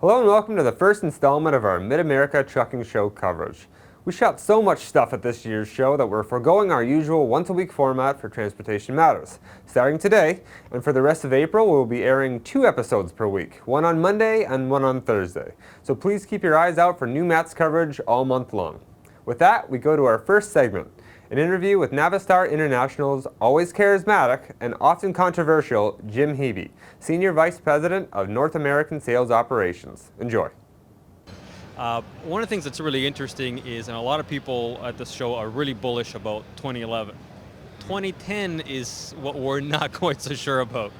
Hello and welcome to the first installment of our Mid-America Trucking Show coverage. We shot so much stuff at this year's show that we're foregoing our usual once-a-week format for Transportation Matters. Starting today, and for the rest of April, we will be airing 2 episodes per week, one on Monday and one on Thursday. So please keep your eyes out for new MATS coverage all month long. With that, we go to our first segment, an interview with Navistar International's always charismatic and often controversial Jim Hebe, Senior Vice President of North American Sales Operations. Enjoy. One of the things that's really interesting is, and a lot of people at this show are really bullish about 2011. 2010 is what we're not quite so sure about.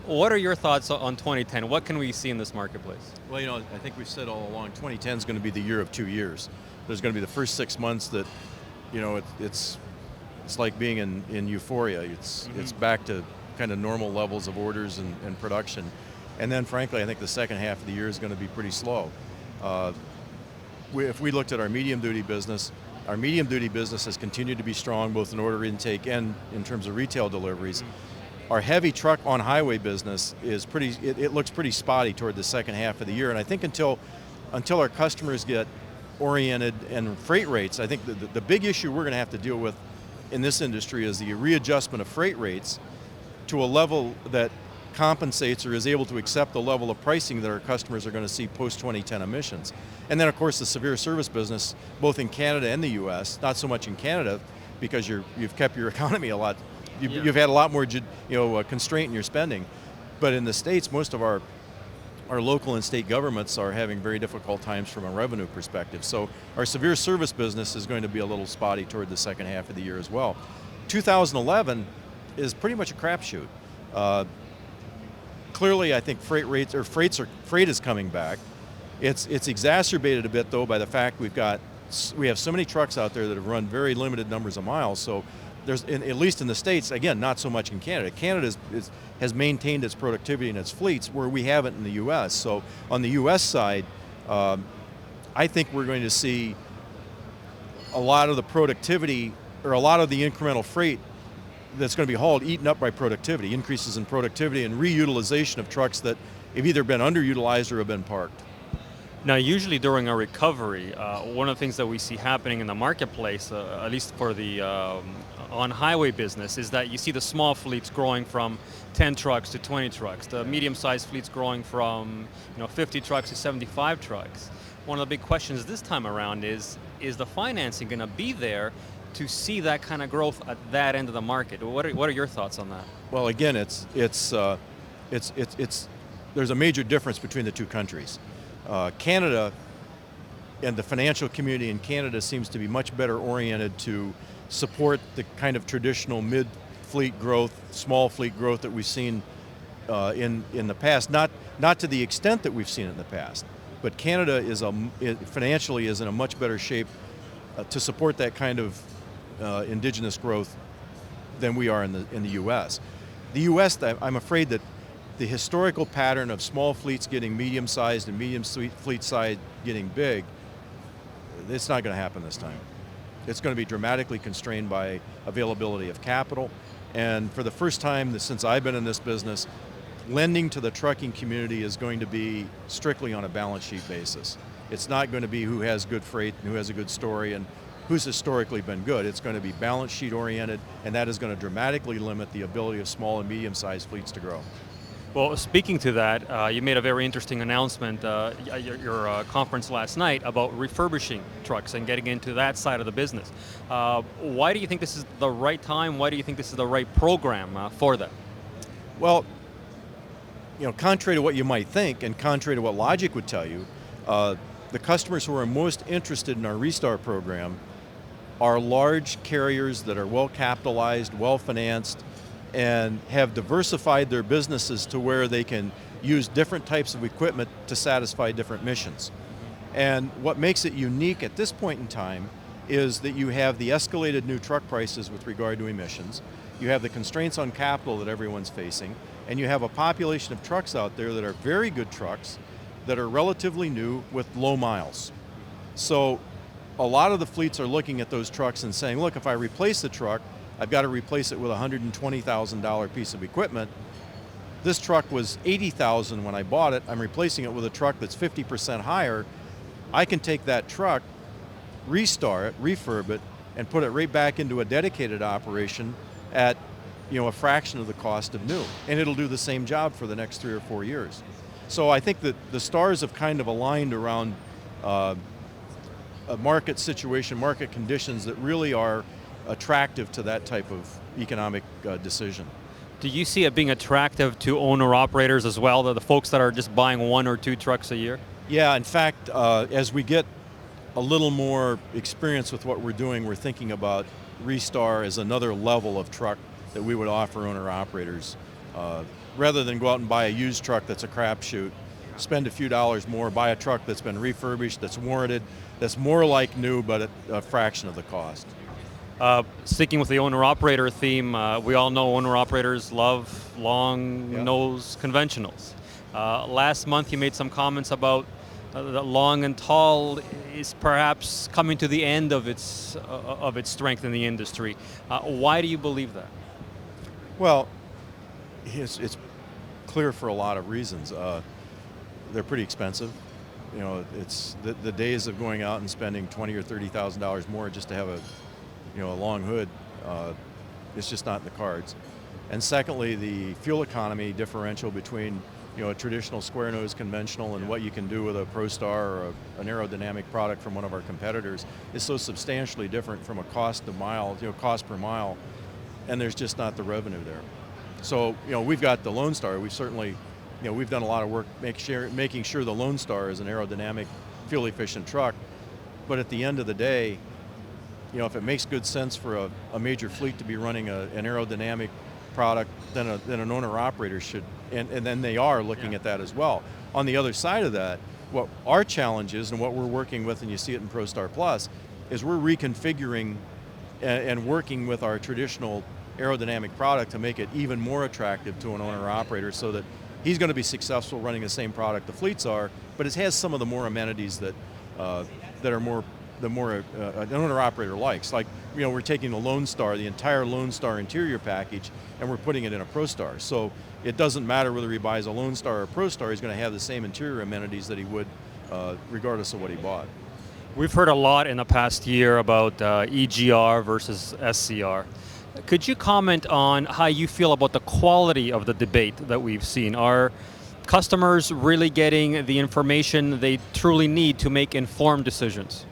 What are your thoughts on 2010? What can we see in this marketplace? Well, I think we've said all along, 2010 is going to be the year of 2 years. There's going to be the first 6 months that, it's like being in euphoria. It's back to kind of normal levels of orders and production. And then, frankly, I think the second half of the year is going to be pretty slow. If we looked at our medium-duty business has continued to be strong, both in order intake and in terms of retail deliveries. Our heavy truck on-highway business is it looks pretty spotty toward the second half of the year. And I think until our customers get oriented and freight rates, I think the big issue we're going to have to deal with in this industry is the readjustment of freight rates to a level that compensates or is able to accept the level of pricing that our customers are going to see post-2010 emissions. And then, of course, the severe service business, both in Canada and the U.S., not so much in Canada because you've kept your economy a lot, you've had a lot more constraint in your spending. But in the States, most of our local and state governments are having very difficult times from a revenue perspective. So our severe service business is going to be a little spotty toward the second half of the year as well. 2011 is pretty much a crapshoot. Clearly, I think freight is coming back. It's exacerbated a bit though by the fact we have so many trucks out there that have run very limited numbers of miles. So there's, at least in the States, again, not so much in Canada. Canada has maintained its productivity in its fleets where we haven't in the U.S. So on the U.S. side, I think we're going to see a lot of the productivity or a lot of the incremental freight that's going to be hauled eaten up by productivity, increases in productivity and reutilization of trucks that have either been underutilized or have been parked. Now, usually during a recovery, one of the things that we see happening in the marketplace, at least for the on-highway business, is that you see the small fleets growing from 10 trucks to 20 trucks, the medium-sized fleets growing from 50 trucks to 75 trucks. One of the big questions this time around is the financing going to be there to see that kind of growth at that end of the market? What are your thoughts on that? Well, again, there's a major difference between the two countries. Canada and the financial community in Canada seems to be much better oriented to support the kind of traditional mid-fleet growth, small fleet growth that we've seen in the past. Not to the extent that we've seen it in the past, but Canada financially is in a much better shape to support that kind of indigenous growth than we are in the U.S. The U.S., I'm afraid that the historical pattern of small fleets getting medium-sized and medium fleet size getting big, it's not going to happen this time. It's going to be dramatically constrained by availability of capital. And for the first time since I've been in this business, lending to the trucking community is going to be strictly on a balance sheet basis. It's not going to be who has good freight and who has a good story and who's historically been good. It's going to be balance sheet oriented, and that is going to dramatically limit the ability of small and medium-sized fleets to grow. Well, speaking to that, you made a very interesting announcement at your conference last night about refurbishing trucks and getting into that side of the business. Why do you think this is the right time? Why do you think this is the right program for that? Well, contrary to what you might think and contrary to what logic would tell you, the customers who are most interested in our Restart program are large carriers that are well capitalized, well financed, and have diversified their businesses to where they can use different types of equipment to satisfy different missions. And what makes it unique at this point in time is that you have the escalated new truck prices with regard to emissions, you have the constraints on capital that everyone's facing, and you have a population of trucks out there that are very good trucks that are relatively new with low miles. So a lot of the fleets are looking at those trucks and saying, look, if I replace the truck, I've got to replace it with a $120,000 piece of equipment. this truck was 80,000 when I bought it, I'm replacing it with a truck that's 50% higher, I can take that truck, restart it, refurb it, and put it right back into a dedicated operation at a fraction of the cost of new. And it'll do the same job for the next 3 or 4 years. So I think that the stars have kind of aligned around a market situation, market conditions that really are attractive to that type of economic decision. Do you see it being attractive to owner-operators as well, the folks that are just buying 1 or 2 trucks a year? Yeah, in fact, as we get a little more experience with what we're doing, we're thinking about Restar as another level of truck that we would offer owner-operators. Rather than go out and buy a used truck that's a crapshoot, spend a few dollars more, buy a truck that's been refurbished, that's warranted, that's more like new but at a fraction of the cost. Sticking with the owner-operator theme, we all know owner-operators love long-nose conventionals. Last month you made some comments about that long and tall is perhaps coming to the end of its strength in the industry. Why do you believe that? Well, it's clear for a lot of reasons. They're pretty expensive. It's the days of going out and spending $20,000 or $30,000 more just to have a long hood. It's just not in the cards. And secondly, the fuel economy differential between a traditional square nose conventional and what you can do with a ProStar or an aerodynamic product from one of our competitors is so substantially different from a cost per mile, and there's just not the revenue there. So we've got the Lone Star. We've certainly we've done a lot of work making sure the Lone Star is an aerodynamic, fuel efficient truck. But at the end of the day, if it makes good sense for a major fleet to be running an aerodynamic product, then an owner-operator should, and then they are looking at that as well. On the other side of that, what our challenge is and what we're working with, and you see it in ProStar Plus, is we're reconfiguring and working with our traditional aerodynamic product to make it even more attractive to an owner-operator so that he's going to be successful running the same product the fleets are, but it has some of the more amenities that are more an owner-operator likes. Like, we're taking the Lone Star, the entire Lone Star interior package, and we're putting it in a ProStar. So it doesn't matter whether he buys a Lone Star or a ProStar, he's going to have the same interior amenities that he would regardless of what he bought. We've heard a lot in the past year about EGR versus SCR. Could you comment on how you feel about the quality of the debate that we've seen? Are customers really getting the information they truly need to make informed decisions?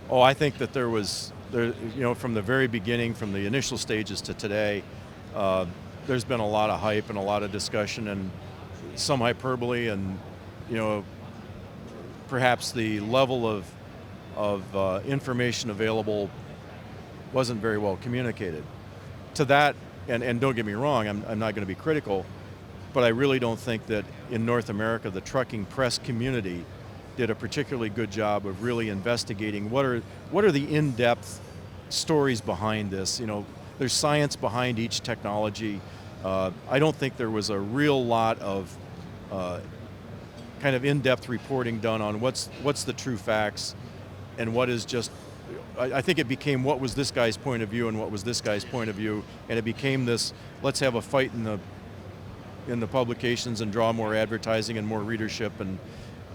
Oh, I think that from the very beginning, from the initial stages to today, there's been a lot of hype and a lot of discussion and some hyperbole, and perhaps the level of information available wasn't very well communicated. To that, and don't get me wrong, I'm not going to be critical, but I really don't think that in North America the trucking press community did a particularly good job of really investigating what are the in-depth stories behind this. There's science behind each technology. I don't think there was a real lot of kind of in-depth reporting done on what's the true facts and what is just. I think it became what was this guy's point of view and what was this guy's point of view, and it became this, let's have a fight in the publications and draw more advertising and more readership, and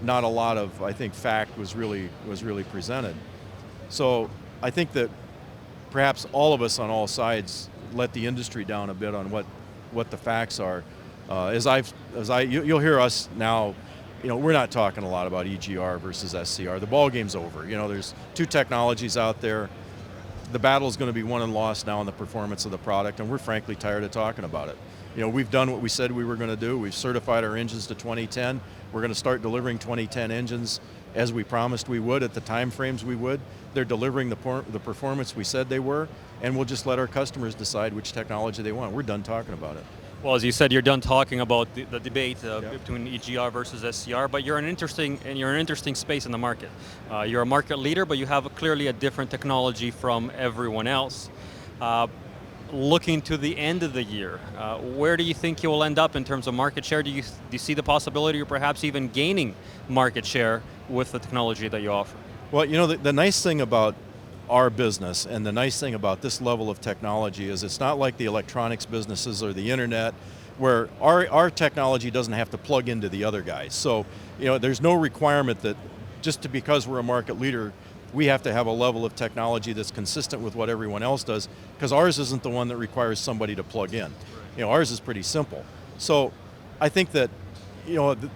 not a lot of, I think, fact was really presented. So I think that perhaps all of us on all sides let the industry down a bit on what the facts are. You'll hear us now. We're not talking a lot about EGR versus SCR. The ball game's over. There's 2 technologies out there. The battle is going to be won and lost now on the performance of the product, and we're frankly tired of talking about it. We've done what we said we were going to do. We've certified our engines to 2010. We're going to start delivering 2010 engines as we promised we would at the time frames we would. They're delivering the performance we said they were, and we'll just let our customers decide which technology they want. We're done talking about it. Well, as you said, you're done talking about the debate between EGR versus SCR, but you're in an interesting space in the market. You're a market leader, but you have clearly a different technology from everyone else. Looking to the end of the year, where do you think you will end up in terms of market share? Do you see the possibility of perhaps even gaining market share with the technology that you offer? Well, the nice thing about our business and the nice thing about this level of technology is it's not like the electronics businesses or the internet where our technology doesn't have to plug into the other guys. So, there's no requirement that just because we're a market leader, we have to have a level of technology that's consistent with what everyone else does, because ours isn't the one that requires somebody to plug in. Ours is pretty simple. So I think that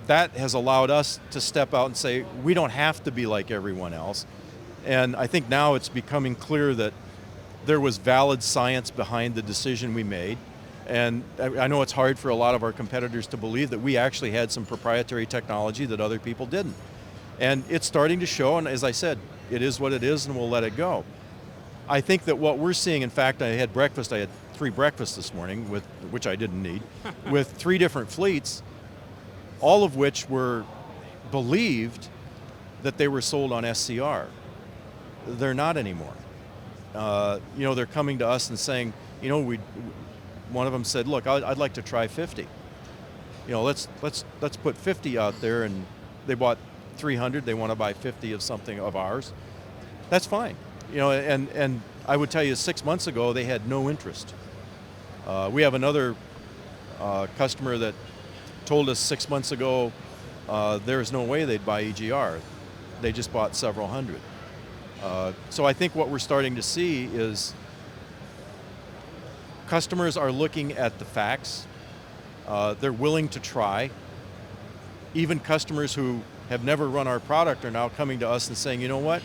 that has allowed us to step out and say, we don't have to be like everyone else. And I think now it's becoming clear that there was valid science behind the decision we made. And I know it's hard for a lot of our competitors to believe that we actually had some proprietary technology that other people didn't. And it's starting to show, and as I said, it is what it is, and we'll let it go. I think that what we're seeing, in fact, I had 3 breakfasts this morning, which I didn't need, with 3 different fleets, all of which were believed that they were sold on SCR. They're not anymore. They're coming to us and saying, one of them said, look, I'd like to try 50. Let's put 50 out there, and they bought 300. They want to buy 50 of something of ours. That's fine. And I would tell you 6 months ago, they had no interest. We have another customer that told us 6 months ago there's no way they'd buy EGR. They just bought several hundred. So I think what we're starting to see is customers are looking at the facts. They're willing to try. Even customers who have never run our product are now coming to us and saying, you know what,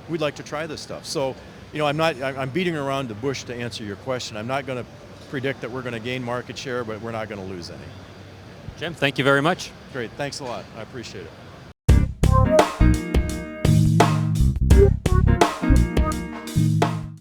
we'd like to try this stuff. So, I'm beating around the bush to answer your question. I'm not going to predict that we're going to gain market share, but we're not going to lose any. Jim, thank you very much. Great, thanks a lot. I appreciate it.